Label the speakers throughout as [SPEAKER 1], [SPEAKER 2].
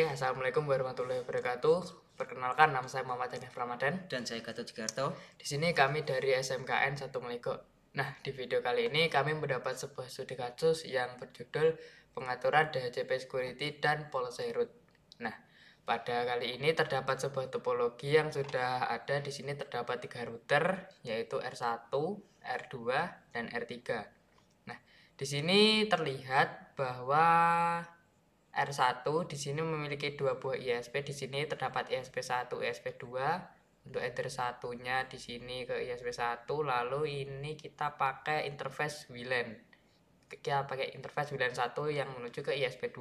[SPEAKER 1] Assalamualaikum warahmatullahi wabarakatuh. Perkenalkan, nama saya Muhammad Hanif Ramadan.
[SPEAKER 2] Dan saya Gatot Jigarto.
[SPEAKER 1] Di sini kami dari SMKN 1 Melego. Nah, di video kali ini kami mendapat sebuah studi kasus yang berjudul Pengaturan DHCP Security dan Policy Route. Nah, pada kali ini terdapat sebuah topologi yang sudah ada. Di sini terdapat 3 router, yaitu R1, R2, dan R3. Nah, di sini terlihat bahwa R1 di sini memiliki 2 buah ISP. Di sini terdapat ISP1, ISP2. Untuk header satunya di sini ke ISP1, lalu ini kita pakai interface WLAN. Kita pakai interface WLAN 1 yang menuju ke ISP2.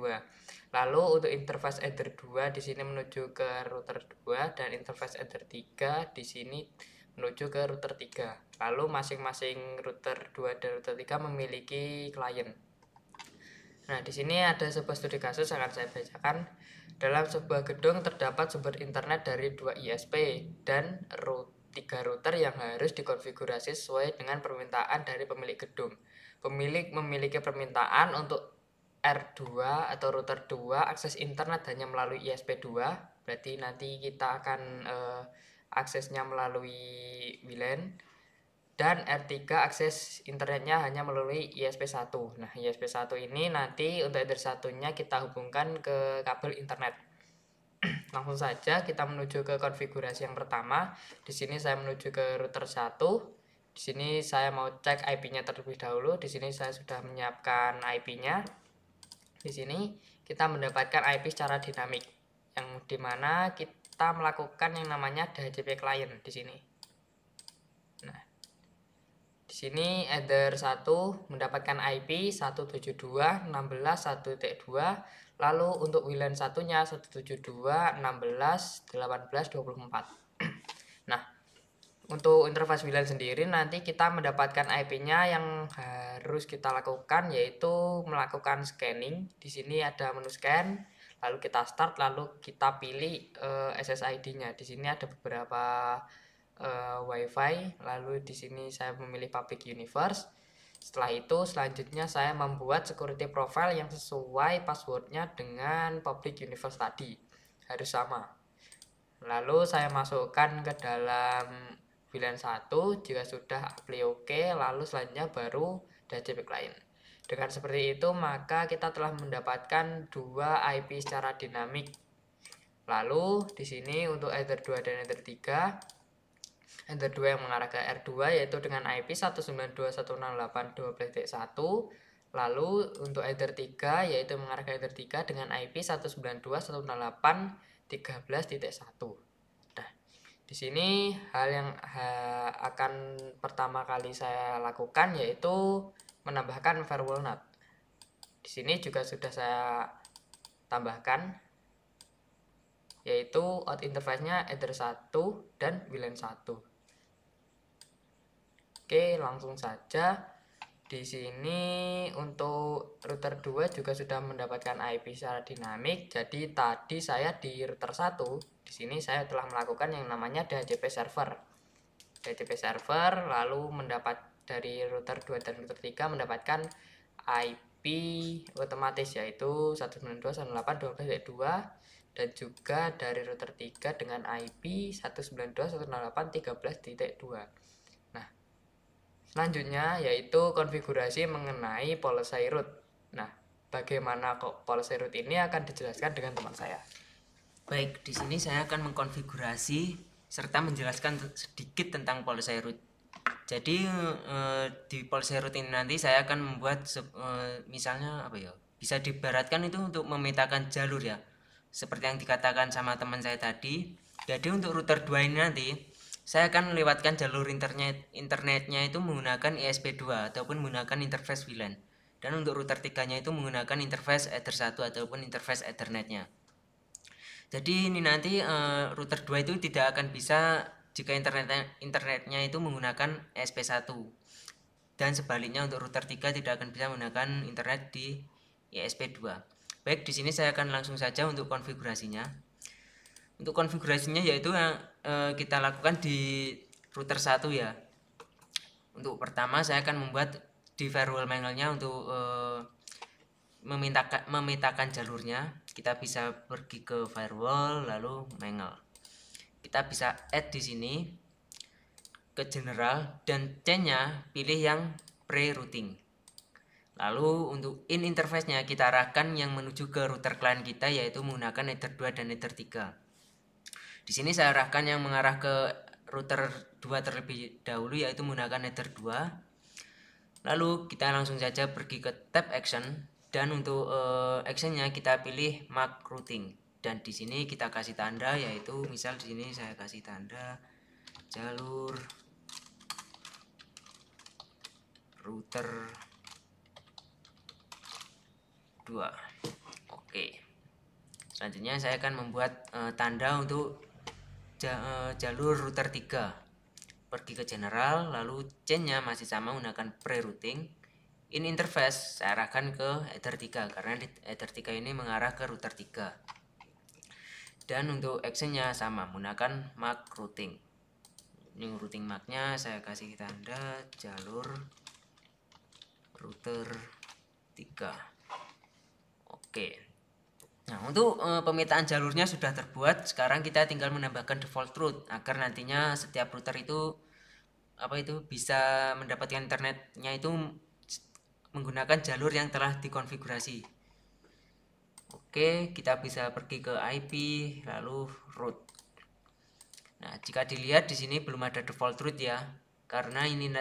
[SPEAKER 1] Lalu untuk interface header 2 di sini menuju ke router 2 dan interface header 3 di sini menuju ke router 3. Lalu masing-masing router 2 dan router 3 memiliki klien. Nah, di sini ada sebuah studi kasus yang akan saya bacakan. Dalam sebuah gedung terdapat sumber internet dari 2 ISP dan 3 router yang harus dikonfigurasi sesuai dengan permintaan dari pemilik gedung. Pemilik memiliki permintaan untuk R2 atau router 2 akses internet hanya melalui ISP2. Berarti nanti kita akan aksesnya melalui WLAN. Dan R3 akses internetnya hanya melalui ISP1. Nah, ISP1 ini nanti untuk header satunya kita hubungkan ke kabel internet. Langsung saja kita menuju ke konfigurasi yang pertama. Di sini saya menuju ke router 1. Di sini saya mau cek IP-nya terlebih dahulu. Di sini saya sudah menyiapkan IP-nya. Di sini kita mendapatkan IP secara dinamik, yang dimana kita melakukan yang namanya DHCP client di sini. Nah, di sini header 1 mendapatkan IP 172.16.1.2, lalu untuk WLAN satunya 172.16.18.24. Nah, untuk interface WLAN sendiri nanti kita mendapatkan IP-nya yang harus kita lakukan yaitu melakukan scanning. Di sini ada menu scan, lalu kita start, lalu kita pilih SSID-nya. Di sini ada beberapa WiFi, lalu di sini saya memilih public universe. Setelah itu selanjutnya saya membuat security profile yang sesuai passwordnya dengan public universe tadi, harus sama. Lalu saya masukkan ke dalam VLAN 1. Jika sudah apply OK, lalu selanjutnya baru DHCP client. Dengan seperti itu maka kita telah mendapatkan 2 IP secara dinamik. Lalu di sini untuk header 2 dan header 3, header 2 yang mengarah ke R2 yaitu dengan IP 192.168.12.1. Lalu untuk header 3 yaitu mengarah ke header 3 dengan IP 192.168.13.1. Nah, di sini hal yang akan pertama kali saya lakukan yaitu menambahkan firewall NAT. Di sini juga sudah saya tambahkan, yaitu out interface-nya header 1 dan WLAN 1. Oke, langsung saja. Di sini untuk router 2 juga sudah mendapatkan IP secara dinamik. Jadi tadi saya di router 1, di sini saya telah melakukan yang namanya DHCP server. DHCP server lalu mendapat dari router 2 dan router 3 mendapatkan IP otomatis yaitu 192.168.12.2 dan juga dari router 3 dengan IP 192.168.13.2. Selanjutnya yaitu konfigurasi mengenai policy route. Nah, bagaimana kok policy route ini akan dijelaskan dengan teman saya.
[SPEAKER 2] Baik, di sini saya akan mengkonfigurasi serta menjelaskan sedikit tentang policy route. Jadi di policy route ini nanti saya akan membuat misalnya apa ya? Bisa diibaratkan itu untuk memetakan jalur ya. Seperti yang dikatakan sama teman saya tadi. Jadi untuk router 2 ini nanti saya akan melewatkan jalur internetnya itu menggunakan ISP2 ataupun menggunakan interface WLAN. Dan untuk router 3-nya itu menggunakan interface Ether 1 ataupun interface Ethernet-nya. Jadi ini nanti router 2 itu tidak akan bisa jika internetnya itu menggunakan ESP1. Dan sebaliknya untuk router 3 tidak akan bisa menggunakan internet di ISP2. Baik, di sini saya akan langsung saja untuk konfigurasinya. Untuk konfigurasinya yaitu kita lakukan di router 1 ya. Untuk pertama saya akan membuat di firewall manualnya untuk memetakan jalurnya, kita bisa pergi ke firewall lalu mangle. Kita bisa add di sini ke general dan chain-nya pilih yang pre-routing. Lalu untuk in interface-nya kita arahkan yang menuju ke router klien kita, yaitu menggunakan Ether 2 dan Ether 3. Di sini saya arahkan yang mengarah ke router 2 terlebih dahulu, yaitu menggunakan Ether 2. Lalu kita langsung saja pergi ke tab action dan untuk actionnya kita pilih mark routing. Dan di sini kita kasih tanda, yaitu misal di sini saya kasih tanda jalur router 2. Oke. Selanjutnya saya akan membuat tanda untuk jalur router 3. Pergi ke general, lalu chain-nya masih sama menggunakan pre-routing. In interface saya arahkan ke Ether 3 karena Ether 3 ini mengarah ke router 3. Dan untuk action-nya sama menggunakan mark routing. Ini routing mark-nya saya kasih tanda jalur router 3. Oke. Nah, untuk pemetaan jalurnya sudah terbuat. Sekarang kita tinggal menambahkan default route agar nantinya setiap router itu bisa mendapatkan internetnya itu menggunakan jalur yang telah dikonfigurasi. Oke, kita bisa pergi ke IP lalu route. Nah, jika dilihat di sini belum ada default route ya. Karena ini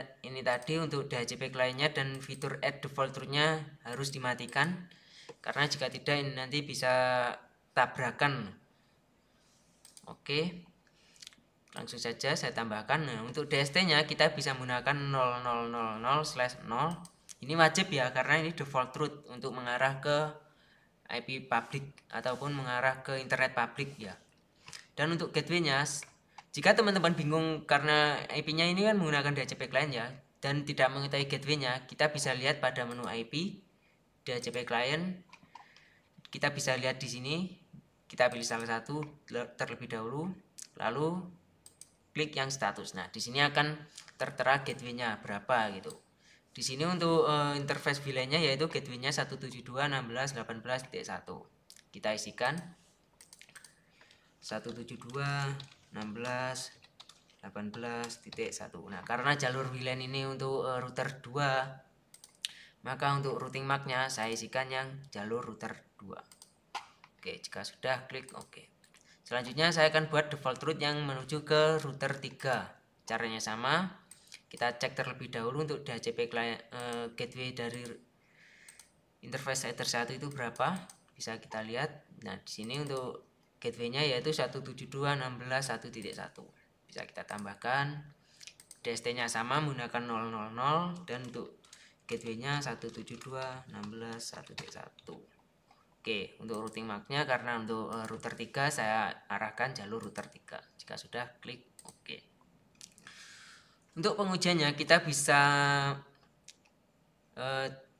[SPEAKER 2] tadi untuk DHCP kliennya dan fitur add default route-nya harus dimatikan. Karena jika tidak ini nanti bisa tabrakan. Oke. Langsung saja saya tambahkan. Nah, untuk DST-nya kita bisa menggunakan 0000/0. Ini wajib ya karena ini default route untuk mengarah ke IP public ataupun mengarah ke internet public ya. Dan untuk gateway-nya, jika teman-teman bingung karena IP-nya ini kan menggunakan DHCP client ya dan tidak mengetahui gateway-nya, kita bisa lihat pada menu IP DHCP client. Kita bisa lihat di sini, kita pilih salah satu terlebih dahulu, lalu klik yang status. Nah, di sini akan tertera gateway-nya berapa gitu. Di sini untuk interface VLAN-nya yaitu gateway-nya 172.16.18.1. Kita isikan 172.16.18.1. Nah, karena jalur VLAN ini untuk router 2, maka untuk routing mark-nya saya isikan yang jalur router 2. Oke, jika sudah klik OK. Selanjutnya saya akan buat default route yang menuju ke router 3. Caranya sama. Kita cek terlebih dahulu untuk DHCP gateway dari interface Ether 1 itu berapa. Bisa kita lihat. Nah, di sini untuk gateway-nya yaitu 172.16.1.1. Bisa kita tambahkan. DST-nya sama menggunakan 000 dan untuk gateway-nya 172.16.1.1. Oke, untuk routing mark-nya karena untuk router 3 saya arahkan jalur router 3. Jika sudah klik OK. Untuk pengujiannya kita bisa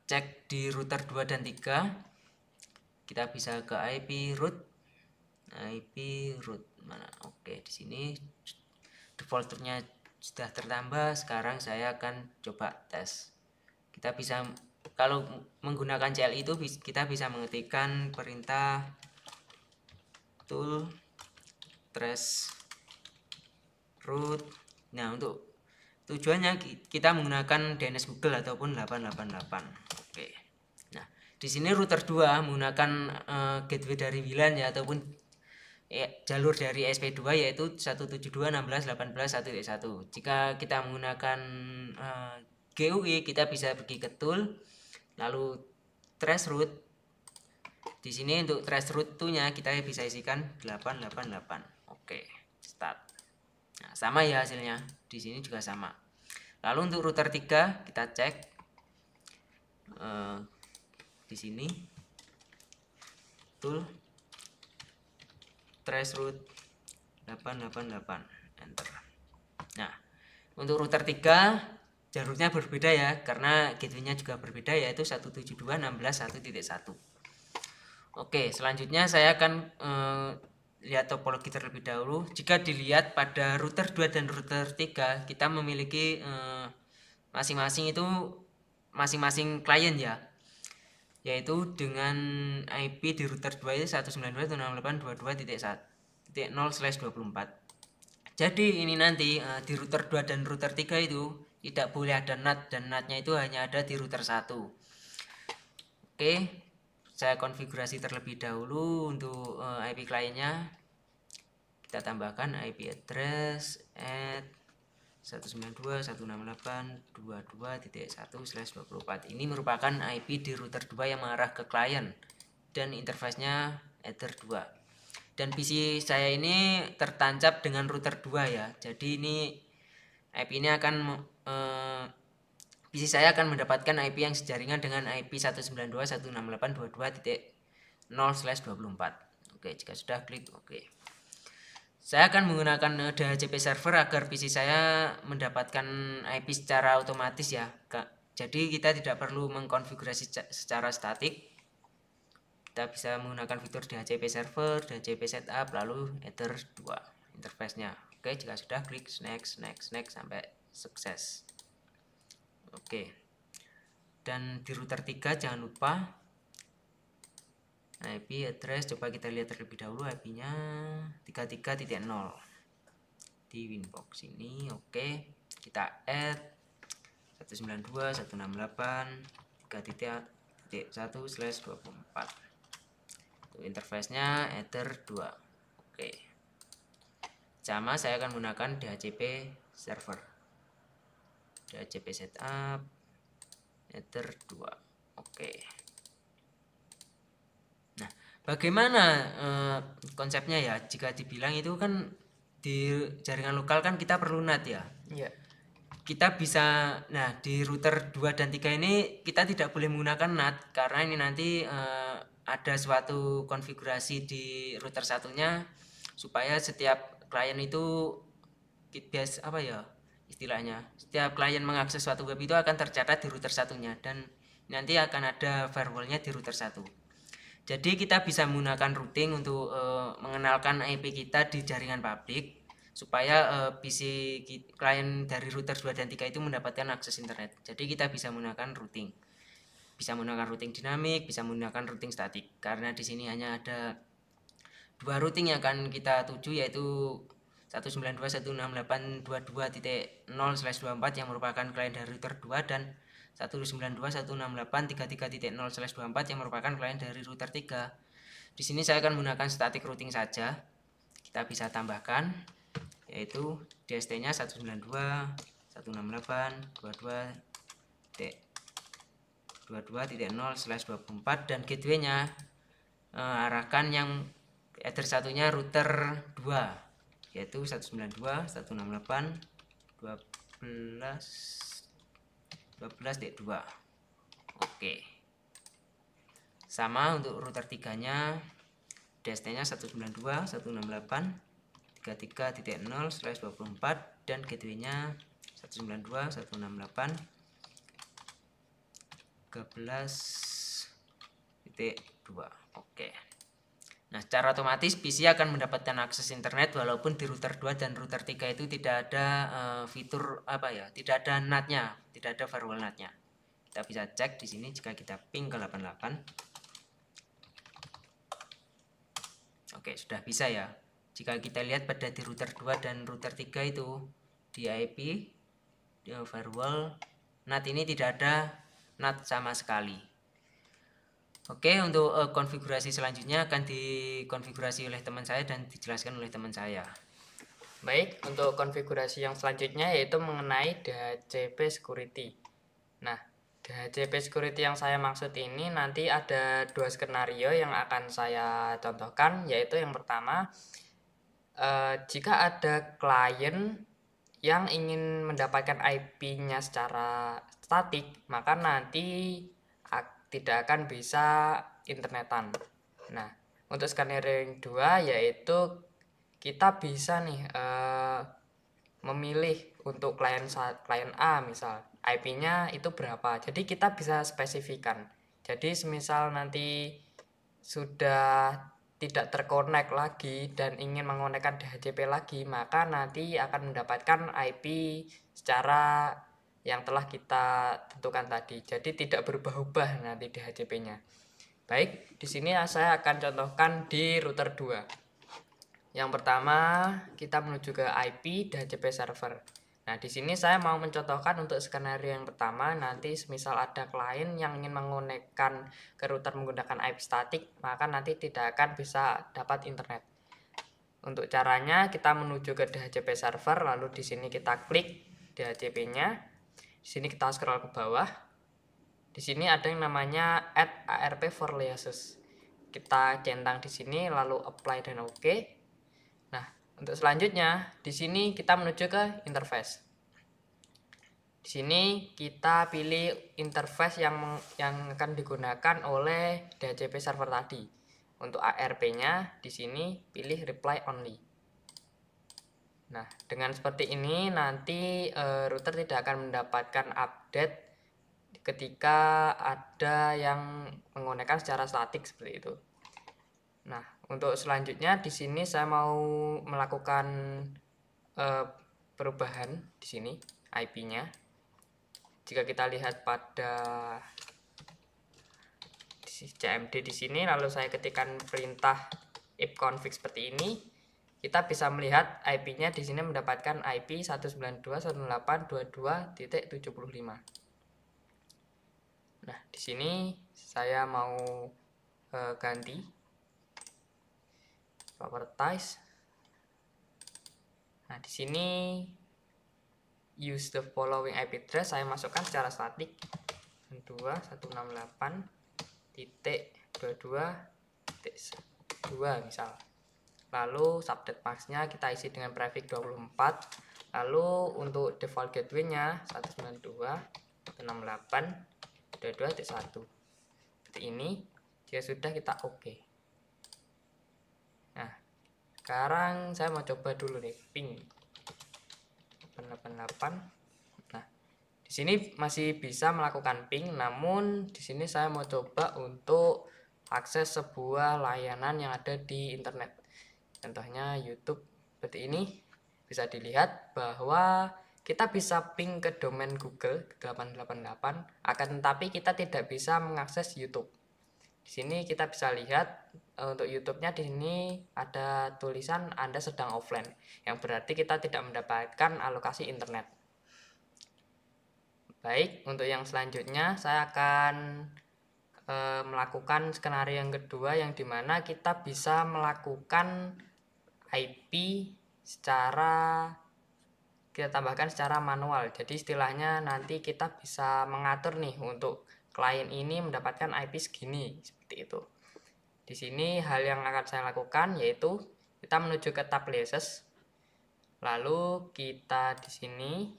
[SPEAKER 2] cek di router 2 dan 3. Kita bisa ke IP route mana? Oke, di sini default route-nya sudah tertambah. Sekarang saya akan coba tes. Kita bisa, kalau menggunakan CLI itu kita bisa mengetikkan perintah tool trace route. Nah, untuk tujuannya kita menggunakan DNS Google ataupun 888. Oke. Nah, di sini router 2 menggunakan gateway dari WLAN ya ataupun jalur dari ESP2 yaitu 172.16.18.1.1. Jika kita menggunakan GUI, kita bisa pergi ke tool lalu trace route. Di sini untuk trace route-nya kita bisa isikan 888. Oke, start. Nah, sama ya hasilnya. Di sini juga sama. Lalu untuk router 3 kita cek di sini tool trace route 888 enter. Nah, untuk router 3 jalurnya berbeda ya karena gateway-nya juga berbeda yaitu 172.16.1.1. Oke, selanjutnya saya akan lihat topologi terlebih dahulu. Jika dilihat pada router 2 dan router 3 kita memiliki masing-masing klien ya. yaitu dengan IP di router 2 itu 192.168.22.1.0/24. Jadi ini nanti di router 2 dan router 3 itu tidak boleh ada NAT, dan NAT-nya itu hanya ada di router 1. Oke, saya konfigurasi terlebih dahulu untuk IP kliennya. Kita tambahkan IP address at 192.168.22.1/24. Ini merupakan IP di router 2 yang mengarah ke klien dan interface-nya Ether 2. Dan PC saya ini tertancap dengan router 2 ya. Jadi ini IP ini akan PC saya akan mendapatkan IP yang sejaringan dengan IP 192.168.22.0/24. Oke, jika sudah klik oke. Saya akan menggunakan DHCP server agar PC saya mendapatkan IP secara otomatis ya, Kak. Jadi kita tidak perlu mengkonfigurasi secara statik. Kita bisa menggunakan fitur DHCP server, DHCP setup, lalu Ether 2 interface-nya. Oke, jika sudah klik next sampai sukses. Oke. Dan di router 3 jangan lupa IP address, coba kita lihat terlebih dahulu IP-nya 33.0 di Winbox ini. Oke, kita add 192.168.3.1/24. Untuk interface-nya Ether 2. Oke. Sama saya akan menggunakan DHCP server. DHCP setup Ether 2. Oke. Nah, bagaimana konsepnya ya? Jika dibilang itu kan di jaringan lokal kan kita perlu NAT ya.
[SPEAKER 1] Iya.
[SPEAKER 2] Kita bisa, nah di router 2 dan 3 ini kita tidak boleh menggunakan NAT karena ini nanti ada suatu konfigurasi di router satunya supaya setiap klien itu biasa apa ya istilahnya, setiap klien mengakses suatu web itu akan tercatat di router satunya, dan nanti akan ada firewallnya di router 1. Jadi kita bisa menggunakan routing untuk mengenalkan IP kita di jaringan publik supaya PC klien dari router 2 dan 3 itu mendapatkan akses internet. Jadi kita bisa menggunakan routing. Bisa menggunakan routing dinamik, bisa menggunakan routing statik. Karena di sini hanya ada dua routing yang akan kita tuju, yaitu 192.168.22.0/24 yang merupakan klien dari router 2, dan 192.168.33.0/24 yang merupakan klien dari router 3. Di sini saya akan menggunakan static routing saja. Kita bisa tambahkan yaitu DST-nya 192.168.22.0/24 dan gateway-nya arahkan yang Ether satunya router 2 yaitu 192.168.12.12.2. Oke. Sama untuk router 3-nya DST-nya 192.168.33.0/24 dan gateway-nya 192.168.13.2. Oke. Nah, secara otomatis PC akan mendapatkan akses internet walaupun di router 2 dan router 3 itu tidak ada fitur apa ya, tidak ada NAT-nya, tidak ada firewall NAT-nya. Kita bisa cek di sini jika kita ping ke 88. Oke, sudah bisa ya. Jika kita lihat pada di router 2 dan router 3 itu di IP di firewall NAT ini tidak ada NAT sama sekali. Oke, untuk konfigurasi selanjutnya akan dikonfigurasi oleh teman saya dan dijelaskan oleh teman saya.
[SPEAKER 1] Baik, untuk konfigurasi yang selanjutnya yaitu mengenai DHCP security. Nah, DHCP security yang saya maksud ini nanti ada dua skenario yang akan saya contohkan, yaitu yang pertama, jika ada klien yang ingin mendapatkan IP-nya secara statik, maka nanti tidak akan bisa internetan. Nah, untuk skenario yang kedua yaitu kita bisa nih memilih untuk klien A misal IP-nya itu berapa. Jadi kita bisa spesifikan. Jadi semisal nanti sudah tidak terkonek lagi dan ingin mengonekkan DHCP lagi, maka nanti akan mendapatkan IP secara yang telah kita tentukan tadi. Jadi tidak berubah-ubah nanti DHCP-nya. Baik, di sini saya akan contohkan di router 2. Yang pertama, kita menuju ke IP DHCP server. Nah, di sini saya mau mencontohkan untuk skenario yang pertama, nanti misal ada klien yang ingin mengkonekkan ke router menggunakan IP statik, maka nanti tidak akan bisa dapat internet. Untuk caranya, kita menuju ke DHCP server, lalu di sini kita klik DHCP-nya. Di sini kita scroll ke bawah. Di sini ada yang namanya add ARP for liases. Kita centang di sini, lalu apply dan OK. Nah, untuk selanjutnya, di sini kita menuju ke interface. Di sini kita pilih interface yang akan digunakan oleh DHCP server tadi. Untuk ARP-nya di sini pilih reply only. Nah, dengan seperti ini nanti router tidak akan mendapatkan update ketika ada yang menggunakan secara statik seperti itu. Nah, untuk selanjutnya di sini saya mau melakukan perubahan di sini IP-nya. Jika kita lihat pada CMD di sini, lalu saya ketikkan perintah ifconfig seperti ini, kita bisa melihat IP-nya di sini mendapatkan IP 192.168.22.75. Nah, di sini saya mau ganti properties. Nah, di sini use the following IP address saya masukkan secara statik 2.168.22.2 misal. Lalu subnet mask-nya kita isi dengan prefix 24. Lalu untuk default gateway-nya 192.168.22.1. Seperti ini. Jika sudah, kita oke. Nah, sekarang saya mau coba dulu nih ping 888. Nah, di sini masih bisa melakukan ping, namun di sini saya mau coba untuk akses sebuah layanan yang ada di internet. Contohnya YouTube seperti ini. Bisa dilihat bahwa kita bisa ping ke domain Google 888, akan tetapi kita tidak bisa mengakses YouTube. Di sini kita bisa lihat untuk YouTube-nya di sini ada tulisan Anda sedang offline, yang berarti kita tidak mendapatkan alokasi internet. Baik, untuk yang selanjutnya saya akan melakukan skenario yang kedua, yang dimana kita bisa melakukan IP secara kita tambahkan secara manual. Jadi istilahnya nanti kita bisa mengatur nih untuk klien ini mendapatkan IP segini, seperti itu. Di sini hal yang akan saya lakukan yaitu kita menuju ke tab liases. Lalu kita di sini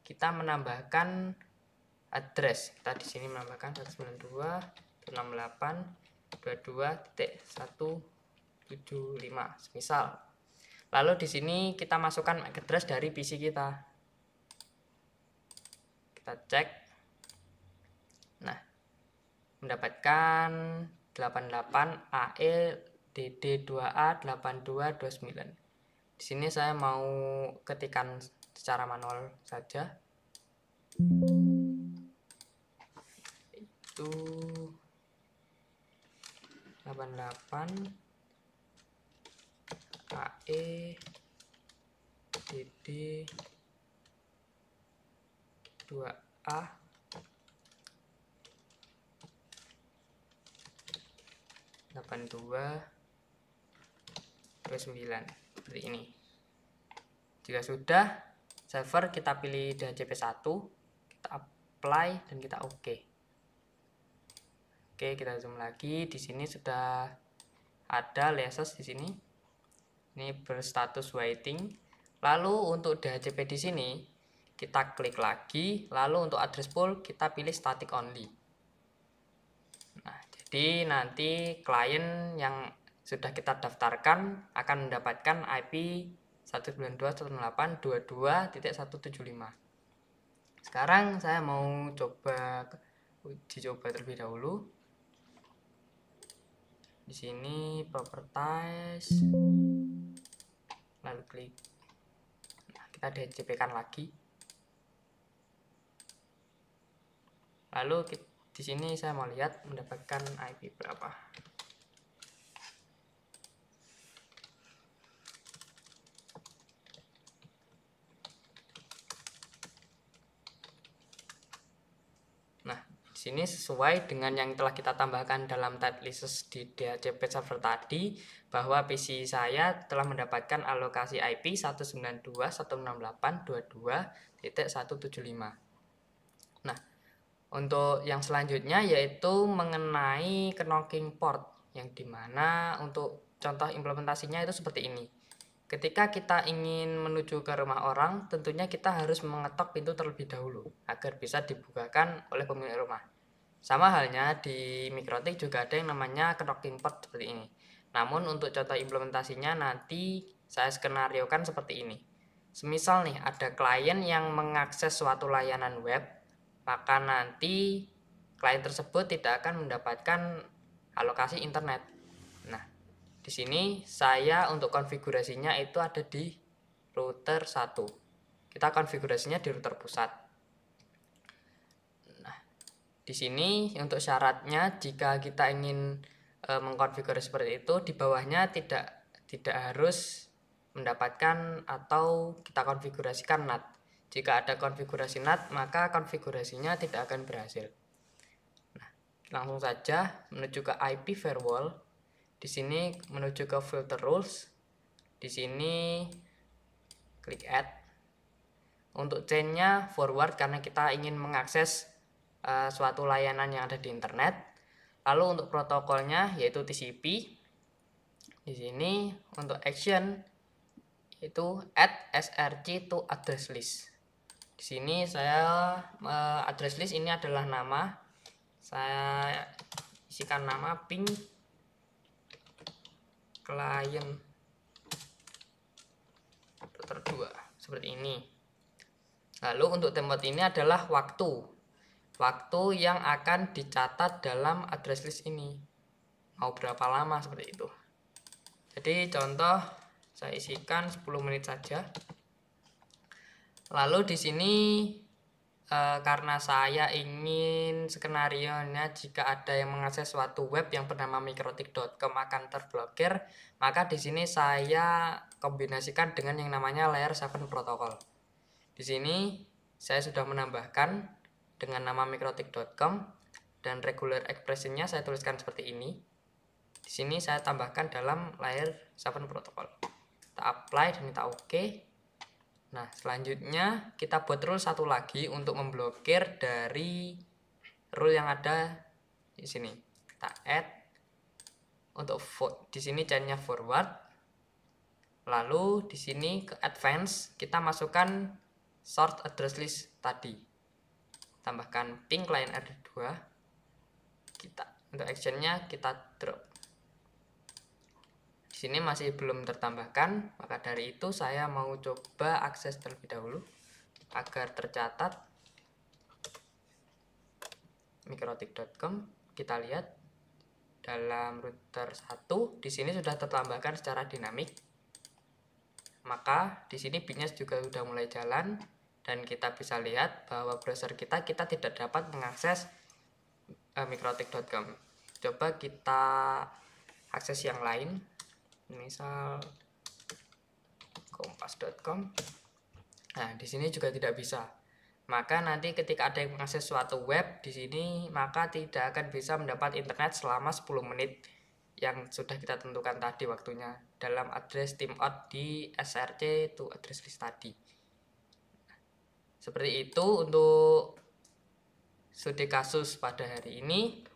[SPEAKER 1] kita menambahkan address. Kita di sini menambahkan 192.168.22.175 misal. Lalu di sini kita masukkan MAC address dari PC kita. Kita cek. Nah, mendapatkan 88AE-DD2A8229. Di sini saya mau ketikkan secara manual saja. Itu 88 AE DD 2A 8229 seperti ini. Jika sudah, server kita pilih DHCP 1, kita apply dan kita oke. Oke, kita zoom lagi. Di sini sudah ada liases di sini. Ini berstatus waiting. Lalu untuk DHCP di sini kita klik lagi, lalu untuk address pool kita pilih static only. Nah, jadi nanti klien yang sudah kita daftarkan akan mendapatkan IP 192.168.22.175. Sekarang saya mau coba uji coba terlebih dahulu. Di sini properties, lalu klik. Nah, kita DHCP kan lagi. Lalu di sini saya mau lihat mendapatkan IP berapa. Nah, di sini sesuai dengan yang telah kita tambahkan dalam type lists di DHCP server tadi, bahwa PC saya telah mendapatkan alokasi IP 192.168.22.175. Nah, untuk yang selanjutnya yaitu mengenai knocking port, yang dimana untuk contoh implementasinya itu seperti ini. Ketika kita ingin menuju ke rumah orang, tentunya kita harus mengetok pintu terlebih dahulu agar bisa dibukakan oleh pemilik rumah. Sama halnya di Mikrotik juga ada yang namanya knocking port seperti ini. Namun untuk contoh implementasinya nanti saya skenariokan seperti ini. Semisal nih ada klien yang mengakses suatu layanan web, maka nanti klien tersebut tidak akan mendapatkan alokasi internet. Nah, di sini saya untuk konfigurasinya itu ada di router 1. Kita konfigurasinya di router pusat. Nah, di sini untuk syaratnya jika kita ingin mengkonfigurasi seperti itu, di bawahnya tidak harus mendapatkan atau kita konfigurasikan NAT. Jika ada konfigurasi NAT, maka konfigurasinya tidak akan berhasil. Nah, langsung saja menuju ke IP firewall. Di sini menuju ke filter rules. Di sini klik add. Untuk chainnya forward karena kita ingin mengakses suatu layanan yang ada di internet. Lalu untuk protokolnya yaitu TCP. Di sini untuk action itu add src to address list. Di sini saya address list ini adalah nama. Saya isikan nama ping klien router 2 seperti ini. Lalu untuk template ini adalah waktu yang akan dicatat dalam address list ini, mau berapa lama seperti itu. Jadi contoh saya isikan 10 menit saja. Lalu di sini karena saya ingin skenarionya jika ada yang mengakses suatu web yang bernama mikrotik.com akan terblokir, maka di sini saya kombinasikan dengan yang namanya layer 7 protokol. Di sini saya sudah menambahkan dengan nama mikrotik.com dan regular expressionnya saya tuliskan seperti ini. Di sini saya tambahkan dalam layer 7 protokol. Kita apply dan kita OK. Nah, selanjutnya kita buat rule satu lagi untuk memblokir dari rule yang ada di sini. Kita add untuk di sini chainnya forward. Lalu di sini ke advance kita masukkan sort address list tadi. Tambahkan ping client R2. Kita untuk actionnya kita drop. Di sini masih belum tertambahkan, maka dari itu saya mau coba akses terlebih dahulu agar tercatat mikrotik.com. Kita lihat dalam router 1 di sini sudah tertambahkan secara dinamik. Maka di sini bitnya juga sudah mulai jalan dan kita bisa lihat bahwa browser kita tidak dapat mengakses mikrotik.com. Coba kita akses yang lain. Misal kompas.com. Nah, di sini juga tidak bisa. Maka nanti ketika ada yang mengakses suatu web di sini, maka tidak akan bisa mendapat internet selama 10 menit yang sudah kita tentukan tadi waktunya dalam address timeout di src to address list tadi. Seperti itu untuk studi kasus pada hari ini.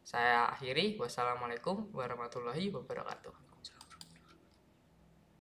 [SPEAKER 1] Saya akhiri. Wassalamualaikum warahmatullahi wabarakatuh.